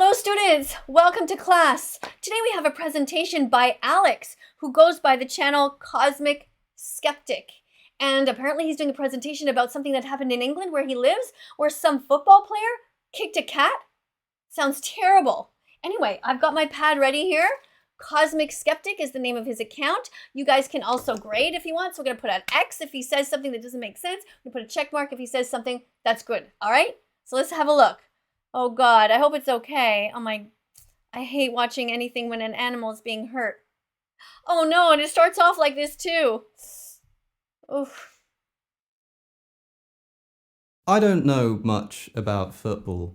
Hello students, welcome to class. Today we have a presentation by Alex, who goes by the channel Cosmic Skeptic. And apparently he's doing a presentation about something that happened in England where he lives, where some football player kicked a cat. Sounds terrible. Anyway, I've got my pad ready here. Cosmic Skeptic is the name of his account. You guys can also grade if you want. So we're gonna put an X if he says something that doesn't make sense. We're gonna put a check mark if he says something that's good, all right? So let's have a look. Oh God, I hope it's okay. I hate watching anything when an animal is being hurt. Oh no, and it starts off like this too. Oof. I don't know much about football.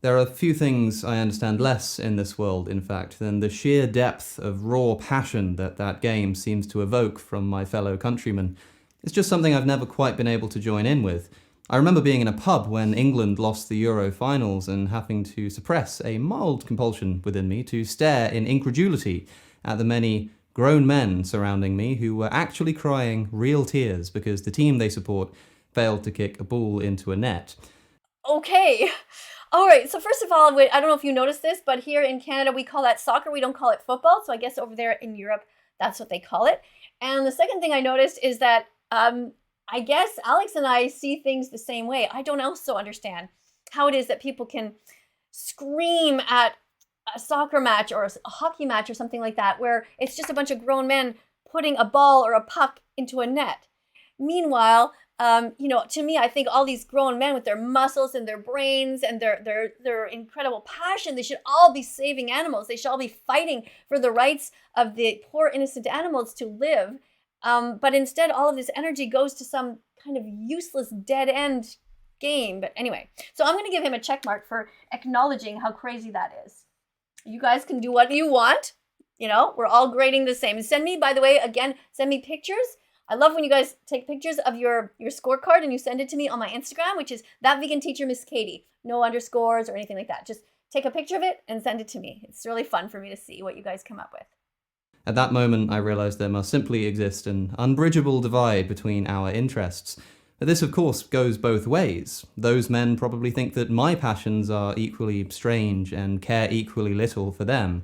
There are a few things I understand less in this world, in fact, than the sheer depth of raw passion that game seems to evoke from my fellow countrymen. It's just something I've never quite been able to join in with. I remember being in a pub when England lost the Euro finals and having to suppress a mild compulsion within me to stare in incredulity at the many grown men surrounding me who were actually crying real tears because the team they support failed to kick a ball into a net. Okay. All right, so first of all, I don't know if you noticed this, but here in Canada, we call that soccer. We don't call it football. So I guess over there in Europe, that's what they call it. And the second thing I noticed is that I guess Alex and I see things the same way. I don't also understand how it is that people can scream at a soccer match or a hockey match or something like that, where it's just a bunch of grown men putting a ball or a puck into a net. Meanwhile, to me, I think all these grown men with their muscles and their brains and their incredible passion, they should all be saving animals. They should all be fighting for the rights of the poor innocent animals to live. But instead, all of this energy goes to some kind of useless dead end game. But anyway, so I'm going to give him a check mark for acknowledging how crazy that is. You guys can do what you want. We're all grading the same. Send me, by the way, again, send me pictures. I love when you guys take pictures of your scorecard and you send it to me on my Instagram, which is thatveganteacher Miss KADIE. No underscores or anything like that. Just take a picture of it and send it to me. It's really fun for me to see what you guys come up with. At that moment, I realised there must simply exist an unbridgeable divide between our interests. But this, of course, goes both ways. Those men probably think that my passions are equally strange and care equally little for them.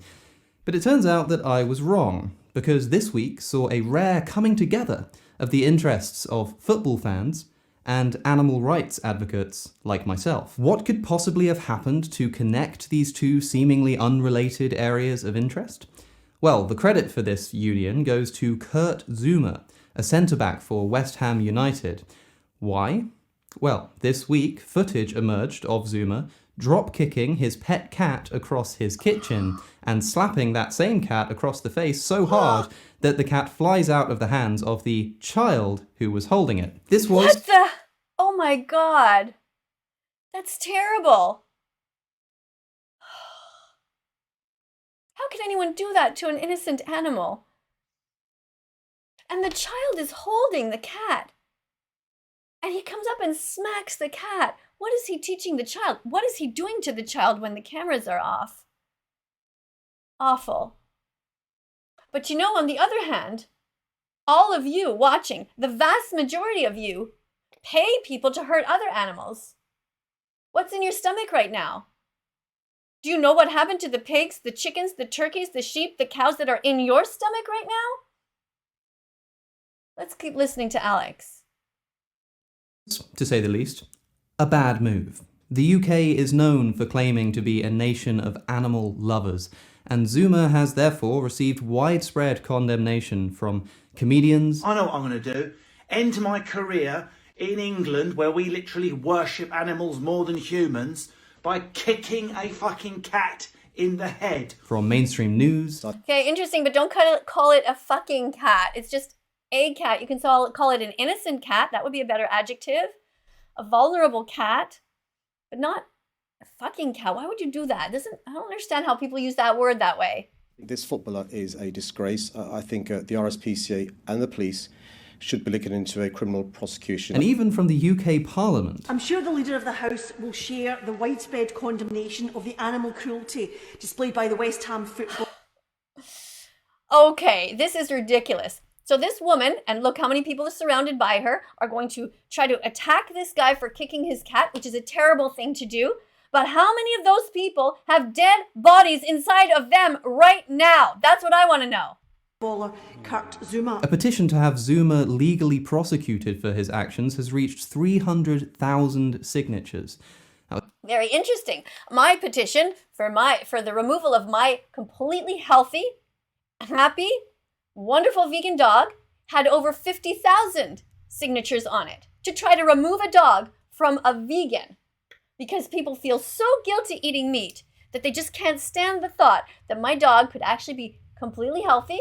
But it turns out that I was wrong, because this week saw a rare coming together of the interests of football fans and animal rights advocates like myself. What could possibly have happened to connect these two seemingly unrelated areas of interest? Well, the credit for this union goes to Kurt Zouma, a centre-back for West Ham United. Why? Well, this week, footage emerged of Zouma drop-kicking his pet cat across his kitchen and slapping that same cat across the face so hard that the cat flies out of the hands of the child who was holding it. This was... What the? Oh my God. That's terrible. How can anyone do that to an innocent animal? And the child is holding the cat. And he comes up and smacks the cat. What is he teaching the child? What is he doing to the child when the cameras are off? Awful. But on the other hand, all of you watching, the vast majority of you, pay people to hurt other animals. What's in your stomach right now? Do you know what happened to the pigs, the chickens, the turkeys, the sheep, the cows that are in your stomach right now? Let's keep listening to Alex. To say the least, a bad move. The UK is known for claiming to be a nation of animal lovers, and Zouma has therefore received widespread condemnation from comedians. I know what I'm going to do. End my career in England, where we literally worship animals more than humans, by kicking a fucking cat in the head. From mainstream news. Okay, interesting, but don't call it a fucking cat. It's just a cat. You can call it an innocent cat. That would be a better adjective. A vulnerable cat, but not a fucking cat. Why would you do that? I don't understand how people use that word that way. This footballer is a disgrace. I think the RSPCA and the police should be looking into a criminal prosecution. And even from the UK Parliament. I'm sure the Leader of the House will share the widespread condemnation of the animal cruelty displayed by the West Ham football. Okay, this is ridiculous. So this woman, and look how many people are surrounded by her, are going to try to attack this guy for kicking his cat, which is a terrible thing to do. But how many of those people have dead bodies inside of them right now? That's what I want to know. Kurt Zuma. A petition to have Zuma legally prosecuted for his actions has reached 300,000 signatures. Very interesting. My petition for the removal of my completely healthy, happy, wonderful vegan dog had over 50,000 signatures on it to try to remove a dog from a vegan, because people feel so guilty eating meat that they just can't stand the thought that my dog could actually be completely healthy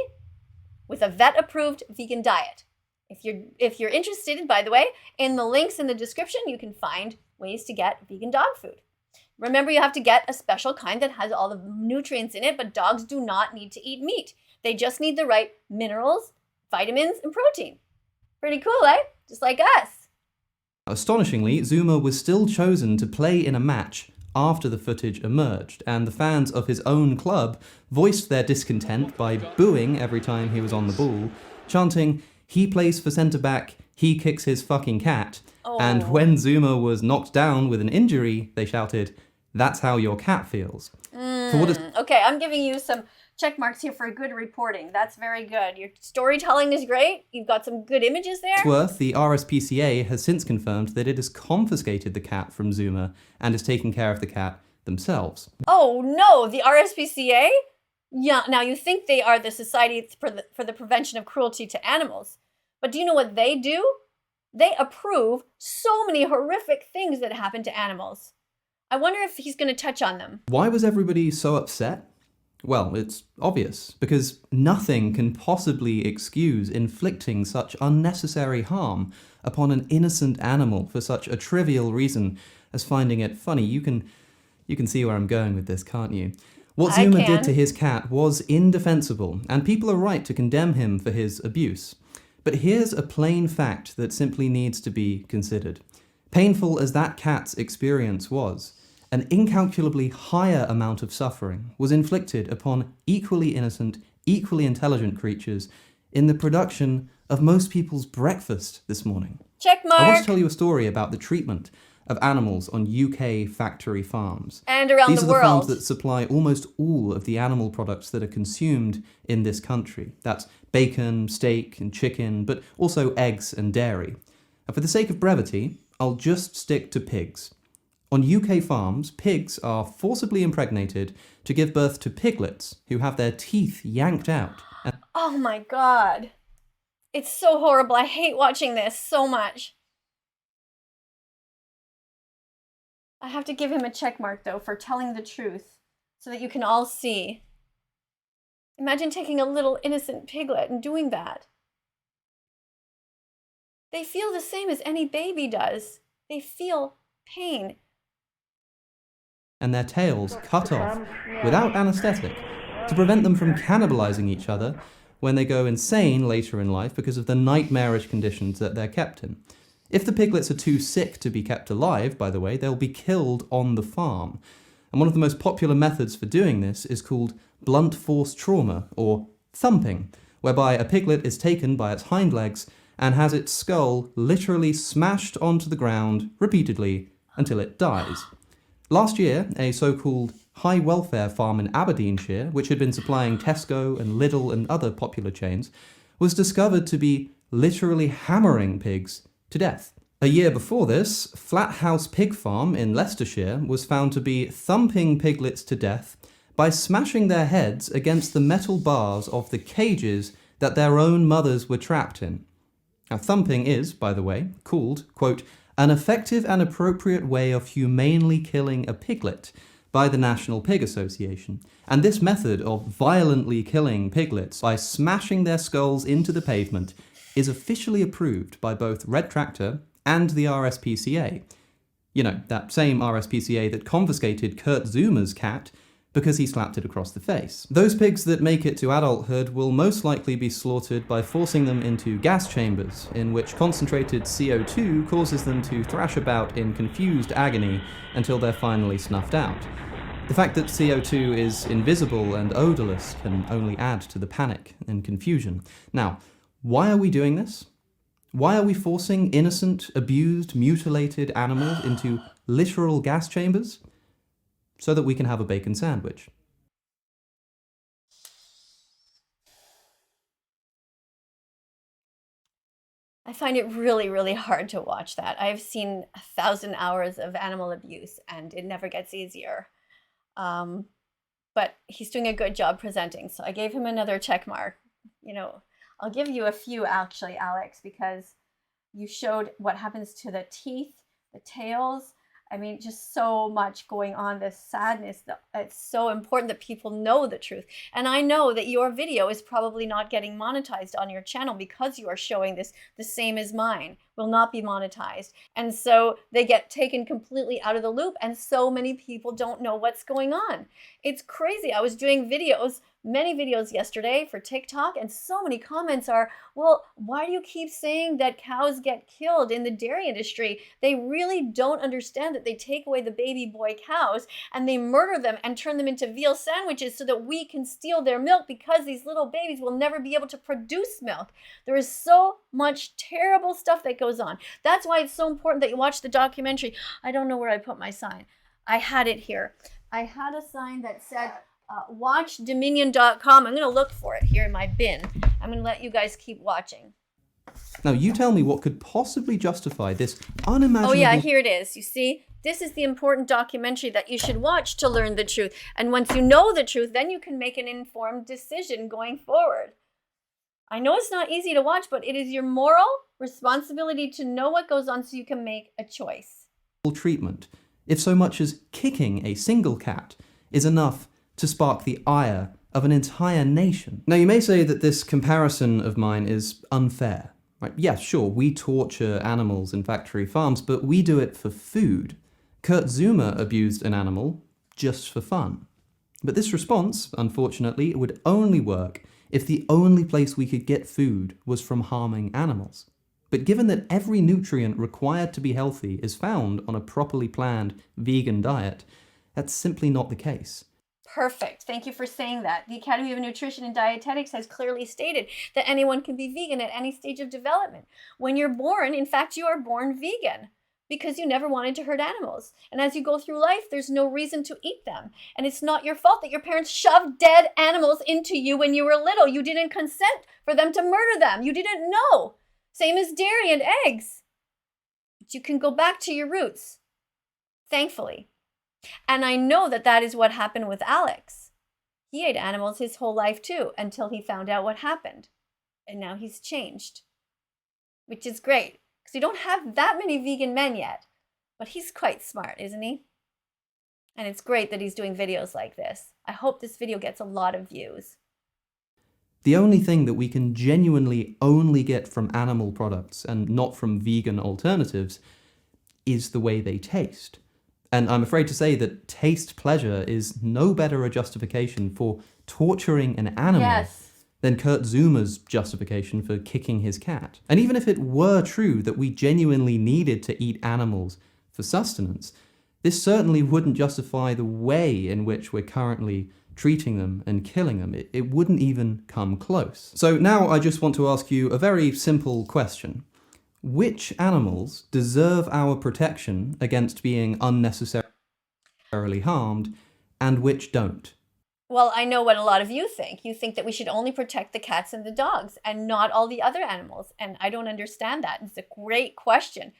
with a vet-approved vegan diet. If you're interested, by the way, in the links in the description, you can find ways to get vegan dog food. Remember, you have to get a special kind that has all the nutrients in it, but dogs do not need to eat meat. They just need the right minerals, vitamins, and protein. Pretty cool, eh? Just like us. Astonishingly, Zuma was still chosen to play in a match after the footage emerged, and the fans of his own club voiced their discontent by booing every time he was on the ball, chanting, "He plays for centre-back, he kicks his fucking cat." And when Zuma was knocked down with an injury, they shouted, "That's how your cat feels." Okay, I'm giving you some check marks here for good reporting. That's very good. Your storytelling is great. You've got some good images there. It's worth, the RSPCA has since confirmed that it has confiscated the cat from Zuma and is taking care of the cat themselves. Oh no, the RSPCA? Yeah, now you think they are the Society for the Prevention of Cruelty to Animals. But do you know what they do? They approve so many horrific things that happen to animals. I wonder if he's going to touch on them. Why was everybody so upset? Well, it's obvious, because nothing can possibly excuse inflicting such unnecessary harm upon an innocent animal for such a trivial reason as finding it funny. You can see where I'm going with this, can't you? What Zuma did to his cat was indefensible, and people are right to condemn him for his abuse. But here's a plain fact that simply needs to be considered. Painful as that cat's experience was, an incalculably higher amount of suffering was inflicted upon equally innocent, equally intelligent creatures in the production of most people's breakfast this morning. Check mark! I want to tell you a story about the treatment of animals on UK factory farms. And around the world. These are the farms that supply almost all of the animal products that are consumed in this country. That's bacon, steak, and chicken, but also eggs and dairy. And for the sake of brevity, I'll just stick to pigs. On UK farms, pigs are forcibly impregnated to give birth to piglets who have their teeth yanked out. Oh my god. It's so horrible. I hate watching this so much. I have to give him a check mark, though, for telling the truth, so that you can all see. Imagine taking a little innocent piglet and doing that. They feel the same as any baby does. They feel pain. And their tails cut off without anaesthetic to prevent them from cannibalizing each other when they go insane later in life because of the nightmarish conditions that they're kept in. If the piglets are too sick to be kept alive, by the way, they'll be killed on the farm. And one of the most popular methods for doing this is called blunt force trauma, or thumping, whereby a piglet is taken by its hind legs and has its skull literally smashed onto the ground repeatedly until it dies. Last year, a so-called high welfare farm in Aberdeenshire, which had been supplying Tesco and Lidl and other popular chains, was discovered to be literally hammering pigs to death. A year before this, Flathouse Pig Farm in Leicestershire was found to be thumping piglets to death by smashing their heads against the metal bars of the cages that their own mothers were trapped in. Now, thumping is, by the way, called, quote, an effective and appropriate way of humanely killing a piglet by the National Pig Association. And this method of violently killing piglets by smashing their skulls into the pavement is officially approved by both Red Tractor and the RSPCA. You know, that same RSPCA that confiscated Kurt Zuma's cat because he slapped it across the face. Those pigs that make it to adulthood will most likely be slaughtered by forcing them into gas chambers, in which concentrated CO2 causes them to thrash about in confused agony until they're finally snuffed out. The fact that CO2 is invisible and odorless can only add to the panic and confusion. Now, why are we doing this? Why are we forcing innocent, abused, mutilated animals into literal gas chambers? so that we can have a bacon sandwich. I find it really, really hard to watch that. I've seen 1,000 hours of animal abuse and it never gets easier. But he's doing a good job presenting, so I gave him another check mark. You know, I'll give you a few actually, Alex, because you showed what happens to the teeth, the tails. I mean, just so much going on, this sadness. It's so important that people know the truth. And I know that your video is probably not getting monetized on your channel because you are showing this, the same as mine, will not be monetized. And so they get taken completely out of the loop, and so many people don't know what's going on. It's crazy. I was doing videos, many videos yesterday for TikTok, and so many comments are, well, why do you keep saying that cows get killed in the dairy industry? They really don't understand that they take away the baby boy cows and they murder them and turn them into veal sandwiches so that we can steal their milk, because these little babies will never be able to produce milk. There is so much terrible stuff that goes on. That's why it's so important that you watch the documentary. I don't know where I put my sign. I had it here. I had a sign that said, watchdominion.com. I'm going to look for it here in my bin. I'm going to let you guys keep watching. Now, you tell me what could possibly justify this unimaginable... Oh yeah, here it is. You see, this is the important documentary that you should watch to learn the truth. And once you know the truth, then you can make an informed decision going forward. I know it's not easy to watch, but it is your moral responsibility to know what goes on so you can make a choice. ...treatment, if so much as kicking a single cat is enough to spark the ire of an entire nation. Now, you may say that this comparison of mine is unfair. Right? Yeah, sure, we torture animals in factory farms, but we do it for food. Kurt Zuma abused an animal just for fun. But this response, unfortunately, would only work if the only place we could get food was from harming animals. But given that every nutrient required to be healthy is found on a properly planned vegan diet, that's simply not the case. Perfect. Thank you for saying that. The Academy of Nutrition and Dietetics has clearly stated that anyone can be vegan at any stage of development. When you're born, in fact, you are born vegan because you never wanted to hurt animals. And as you go through life, there's no reason to eat them. And it's not your fault that your parents shoved dead animals into you when you were little. You didn't consent for them to murder them. You didn't know. Same as dairy and eggs. But you can go back to your roots, thankfully. And I know that that is what happened with Alex. He ate animals his whole life too, until he found out what happened. And now he's changed, which is great, because we don't have that many vegan men yet. But he's quite smart, isn't he? And it's great that he's doing videos like this. I hope this video gets a lot of views. The only thing that we can genuinely only get from animal products and not from vegan alternatives is the way they taste. And I'm afraid to say that taste pleasure is no better a justification for torturing an animal than Kurt Zuma's justification for kicking his cat. And even if it were true that we genuinely needed to eat animals for sustenance, this certainly wouldn't justify the way in which we're currently treating them and killing them. It wouldn't even come close. So now I just want to ask you a very simple question. Which animals deserve our protection against being unnecessarily harmed, and which don't? Well, I know what a lot of you think. You think that we should only protect the cats and the dogs and not all the other animals. And I don't understand that. It's a great question.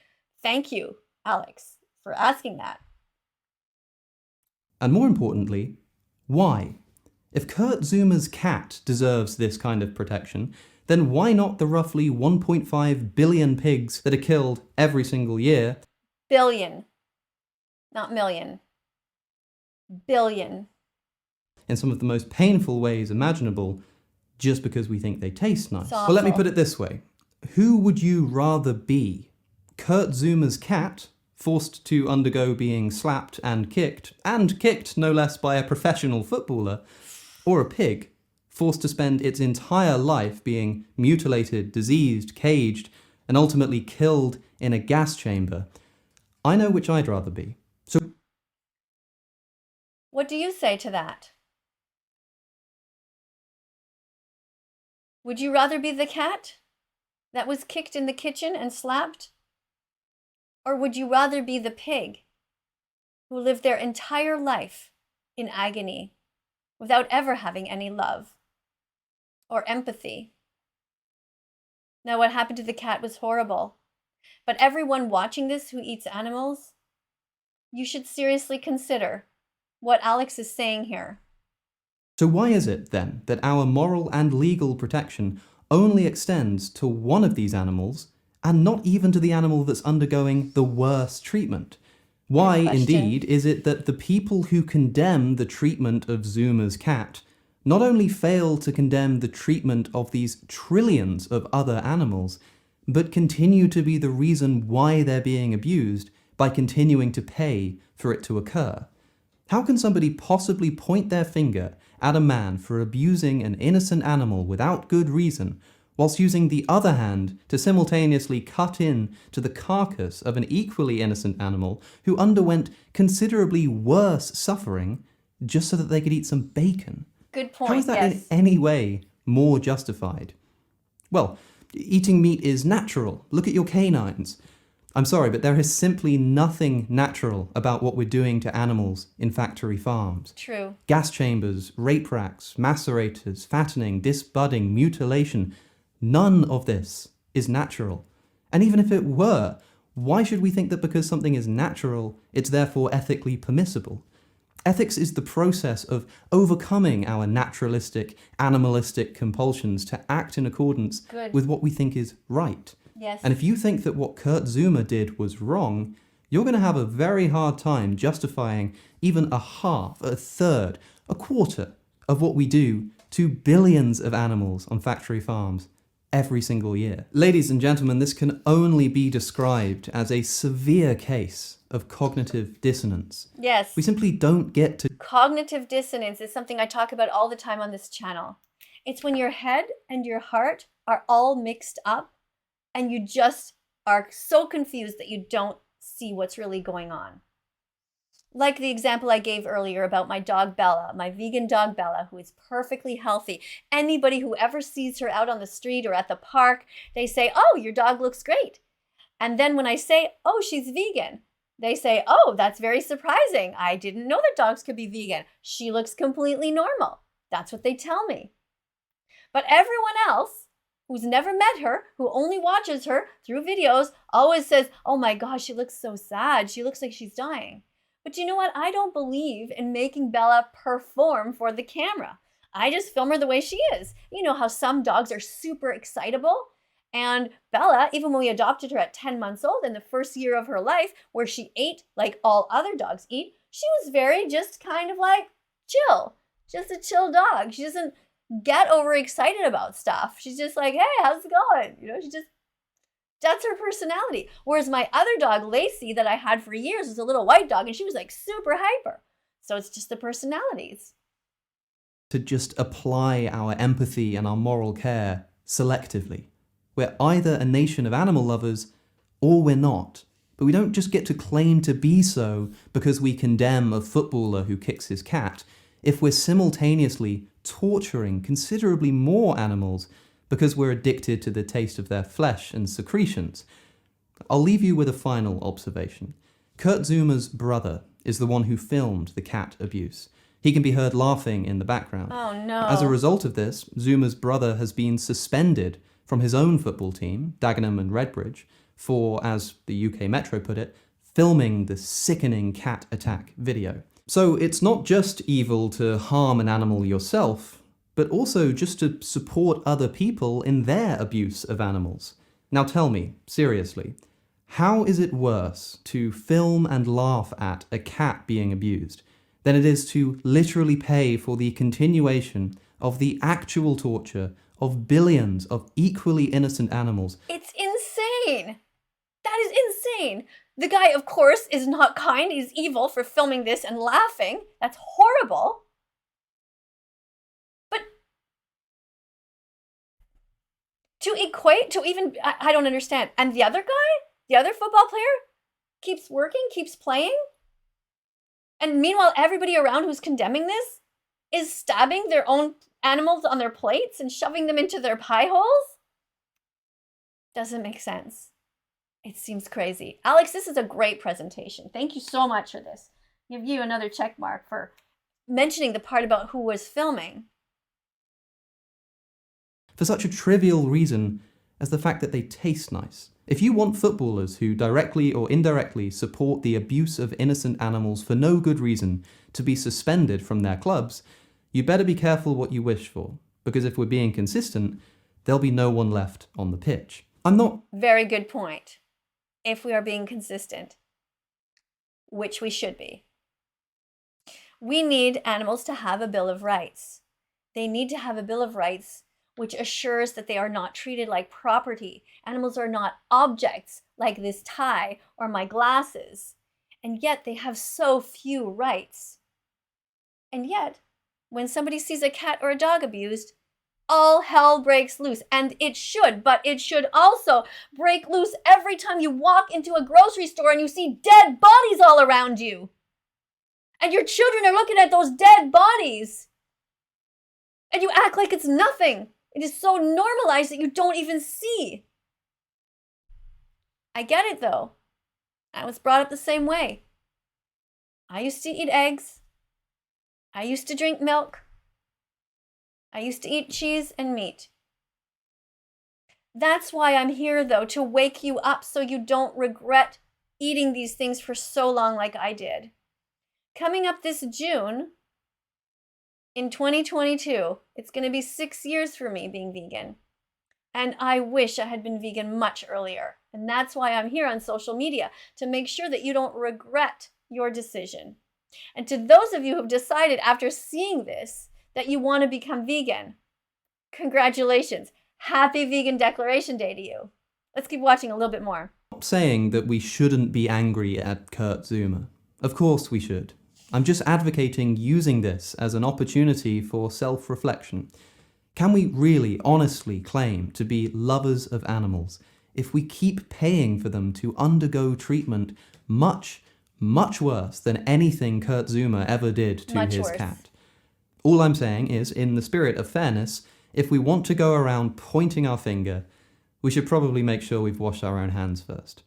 Thank you, Alex, for asking that. And more importantly, why? If Kurt Zuma's cat deserves this kind of protection, then why not the roughly 1.5 billion pigs that are killed every single year? Billion, not million. Billion. In some of the most painful ways imaginable, just because we think they taste nice. Well, let me put it this way. Who would you rather be? Kurt Zuma's cat, forced to undergo being slapped and kicked no less by a professional footballer, or a pig, forced to spend its entire life being mutilated, diseased, caged, and ultimately killed in a gas chamber? I know which I'd rather be. So, what do you say to that? Would you rather be the cat that was kicked in the kitchen and slapped? Or would you rather be the pig who lived their entire life in agony without ever having any love or empathy. Now, what happened to the cat was horrible. But everyone watching this who eats animals, you should seriously consider what Alex is saying here. So why is it, then, that our moral and legal protection only extends to one of these animals and not even to the animal that's undergoing the worst treatment? Why, indeed, is it that the people who condemn the treatment of Zuma's cat not only fail to condemn the treatment of these trillions of other animals, but continue to be the reason why they're being abused by continuing to pay for it to occur? How can somebody possibly point their finger at a man for abusing an innocent animal without good reason, whilst using the other hand to simultaneously cut in to the carcass of an equally innocent animal who underwent considerably worse suffering just so that they could eat some bacon? Good point, How is that in yes. any way more justified? Well, eating meat is natural. Look at your canines. I'm sorry, but there is simply nothing natural about what we're doing to animals in factory farms. True. Gas chambers, rape racks, macerators, fattening, disbudding, mutilation. None of this is natural. And even if it were, why should we think that because something is natural, it's therefore ethically permissible? Ethics is the process of overcoming our naturalistic, animalistic compulsions to act in accordance with what we think is right. Yes. And if you think that what Kurt Zuma did was wrong, you're going to have a very hard time justifying even a half, a third, a quarter of what we do to billions of animals on factory farms every single year. Ladies and gentlemen, this can only be described as a severe case of cognitive dissonance. Yes. We simply don't get to... Cognitive dissonance is something I talk about all the time on this channel. It's when your head and your heart are all mixed up and you just are so confused that you don't see what's really going on. Like the example I gave earlier about my dog Bella, my vegan dog Bella, who is perfectly healthy. Anybody who ever sees her out on the street or at the park, they say, "Oh, your dog looks great." And then when I say, "Oh, she's vegan," they say, "Oh, that's very surprising. I didn't know that dogs could be vegan. She looks completely normal." That's what they tell me. But everyone else who's never met her, who only watches her through videos, always says, "Oh my gosh, she looks so sad. She looks like she's dying." But you know what? I don't believe in making Bella perform for the camera. I just film her the way she is. You know how some dogs are super excitable? And Bella, even when we adopted her at 10 months old in the first year of her life, where she ate like all other dogs eat, she was very just kind of like chill. Just a chill dog. She doesn't get overexcited about stuff. She's just like, "Hey, how's it going?" You know, that's her personality. Whereas my other dog, Lacey, that I had for years, was a little white dog, and she was like super hyper. So it's just the personalities. To just apply our empathy and our moral care selectively. We're either a nation of animal lovers or we're not. But we don't just get to claim to be so because we condemn a footballer who kicks his cat, if we're simultaneously torturing considerably more animals because we're addicted to the taste of their flesh and secretions. I'll leave you with a final observation. Kurt Zuma's brother is the one who filmed the cat abuse. He can be heard laughing in the background. Oh no. As a result of this, Zuma's brother has been suspended from his own football team, Dagenham and Redbridge, for, as the UK Metro put it, filming the sickening cat attack video. So it's not just evil to harm an animal yourself, but also just to support other people in their abuse of animals. Now tell me, seriously, how is it worse to film and laugh at a cat being abused than it is to literally pay for the continuation of the actual torture of billions of equally innocent animals? It's insane. That is insane. The guy, of course, is not kind. He's evil for filming this and laughing. That's horrible. But to equate, to even, I don't understand. And the other guy, the other football player, keeps working, keeps playing. And meanwhile, everybody around who's condemning this is stabbing their own animals on their plates and shoving them into their pie holes. Doesn't make sense. It seems crazy. Alex, this is a great presentation. Thank you so much for this. Give you another check mark for mentioning the part about who was filming. For such a trivial reason as the fact that they taste nice. If you want footballers who directly or indirectly support the abuse of innocent animals for no good reason to be suspended from their clubs, you better be careful what you wish for, because if we're being consistent, there'll be no one left on the pitch. I'm not... Very good point. If we are being consistent, which we should be. We need animals to have a Bill of Rights. They need to have a Bill of Rights which assures that they are not treated like property. Animals are not objects like this tie or my glasses. And yet they have so few rights. And yet, when somebody sees a cat or a dog abused, all hell breaks loose. And it should, but it should also break loose every time you walk into a grocery store and you see dead bodies all around you. And your children are looking at those dead bodies. And you act like it's nothing. It is so normalized that you don't even see. I get it though. I was brought up the same way. I used to eat eggs. I used to drink milk. I used to eat cheese and meat. That's why I'm here though, to wake you up so you don't regret eating these things for so long like I did. Coming up this June, in 2022, it's going to be 6 years for me being vegan. And I wish I had been vegan much earlier. And that's why I'm here on social media, to make sure that you don't regret your decision. And to those of you who've decided after seeing this that you want to become vegan, congratulations. Happy Vegan Declaration Day to you. Let's keep watching a little bit more. I'm not saying that we shouldn't be angry at Kurt Zuma. Of course we should. I'm just advocating using this as an opportunity for self-reflection. Can we really honestly claim to be lovers of animals if we keep paying for them to undergo treatment much, much worse than anything Kurt Zuma ever did to Much his worse. cat? All I'm saying is, in the spirit of fairness, if we want to go around pointing our finger, we should probably make sure we've washed our own hands first.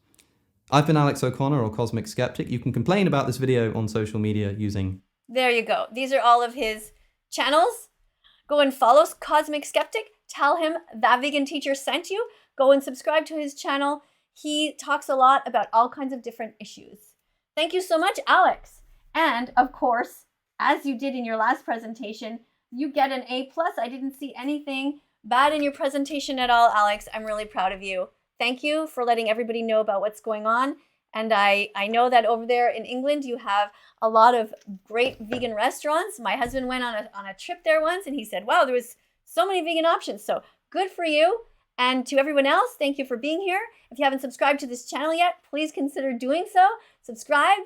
I've been Alex O'Connor, or Cosmic Skeptic. You can complain about this video on social media using... There you go. These are all of his channels. Go and follow Cosmic Skeptic. Tell him That Vegan Teacher sent you. Go and subscribe to his channel. He talks a lot about all kinds of different issues. Thank you so much, Alex. And, of course, as you did in your last presentation, you get an A+. I didn't see anything bad in your presentation at all, Alex. I'm really proud of you. Thank you for letting everybody know about what's going on. And I know that over there in England, you have a lot of great vegan restaurants. My husband went on a trip there once and he said, wow, there was so many vegan options. So good for you. And to everyone else, thank you for being here. If you haven't subscribed to this channel yet, please consider doing so. Subscribe,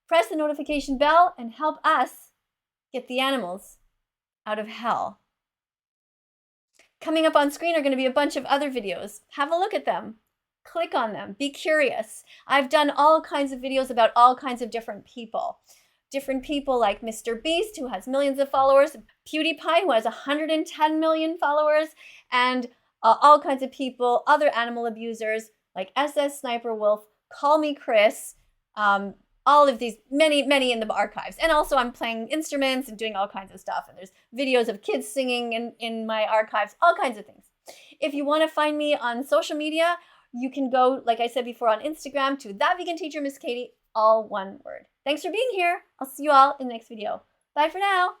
press the notification bell, and help us get the animals out of hell. Coming up on screen are going to be a bunch of other videos. Have a look at them. Click on them. Be curious. I've done all kinds of videos about all kinds of different people. Different people like Mr. Beast, who has millions of followers, PewDiePie, who has 110 million followers, and all kinds of people, other animal abusers like SS Sniper Wolf, Call Me Chris, all of these, many in the archives. And also I'm playing instruments and doing all kinds of stuff. And there's videos of kids singing in my archives, all kinds of things. If you want to find me on social media, you can go, like I said before, on Instagram to That Vegan Teacher Miss Kadie, all one word. Thanks for being here. I'll see you all in the next video. Bye for now.